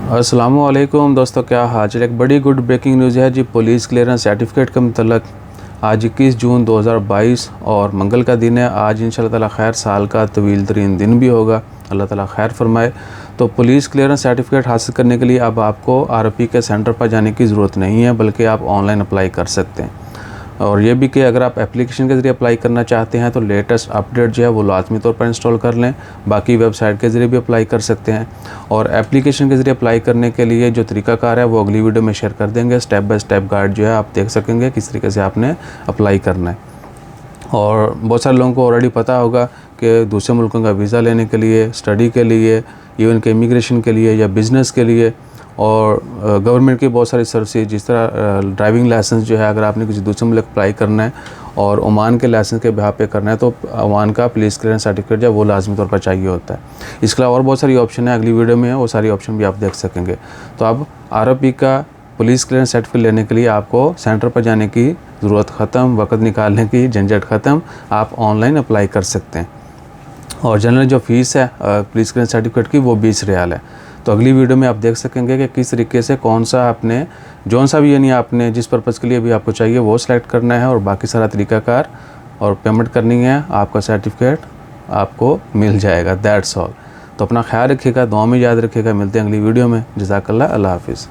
अस्सलामुअलैकुम दोस्तों, क्या हाल? एक बड़ी गुड ब्रेकिंग न्यूज़ है जी। पुलिस क्लियरेंस सर्टिफिकेट के मतलब आज 21 जून 2022 और मंगल का दिन है। आज इंशाल्लाह ताला खैर साल का तवील तरीन दिन भी होगा, अल्लाह ताला खैर फरमाए। तो पुलिस क्लियरेंस सर्टिफिकेट हासिल करने के लिए अब आपको आरपी के सेंटर पर जाने की ज़रूरत नहीं है, बल्कि आप ऑनलाइन अप्लाई कर सकते हैं। और ये भी कि अगर आप एप्लीकेशन के ज़रिए अप्लाई करना चाहते हैं तो लेटेस्ट अपडेट जो है वो लाजमी तौर पर इंस्टॉल कर लें। बाकी वेबसाइट के ज़रिए भी अप्लाई कर सकते हैं। और एप्लीकेशन के ज़रिए अप्लाई करने के लिए जो तरीकाकार है वो अगली वीडियो में शेयर कर देंगे। स्टेप बाय स्टेप गाइड जो है आप देख सकेंगे किस तरीके से आपने अप्लाई करना है। और बहुत सारे लोगों को ऑलरेडी पता होगा कि दूसरे मुल्कों का वीज़ा लेने के लिए, स्टडी के लिए, इवन के इमिग्रेशन के लिए या बिज़नेस के लिए और गवर्नमेंट की बहुत सारी सर्विसेज, जिस तरह ड्राइविंग लाइसेंस जो है, अगर आपने किसी दूसरे मुल्क अप्लाई करना है और ओमान के लाइसेंस के बिहाफ पे करना है तो ओमान का पुलिस क्लियरेंस सर्टिफिकेट जो है वो लाजमी तौर पर चाहिए होता है। इसके अलावा और बहुत सारी ऑप्शन है, अगली वीडियो में है, वो सारी ऑप्शन भी आप देख सकेंगे। तो अब आरपी का पुलिस क्लियरेंस सर्टिफिकेट लेने के लिए आपको सेंटर पर जाने की ज़रूरत ख़त्म, वक्त निकालने की झंझट ख़त्म, आप ऑनलाइन अप्लाई कर सकते हैं। और जनरल जो फ़ीस है पुलिस क्लियरेंस सर्टिफिकेट की वो 20 रियाल है। तो अगली वीडियो में आप देख सकेंगे कि किस तरीके से कौन सा आपने जौन सा भी यानी आपने जिस पर्पज़ के लिए भी आपको चाहिए वो सिलेक्ट करना है और बाकी सारा तरीकाकार और पेमेंट करनी है, आपका सर्टिफिकेट आपको मिल जाएगा। That's all. तो अपना ख्याल रखिएगा, दुआ में याद रखिएगा। मिलते हैं अगली वीडियो में। जज़ाकल्लाह, अल्लाह हाफ़िज़।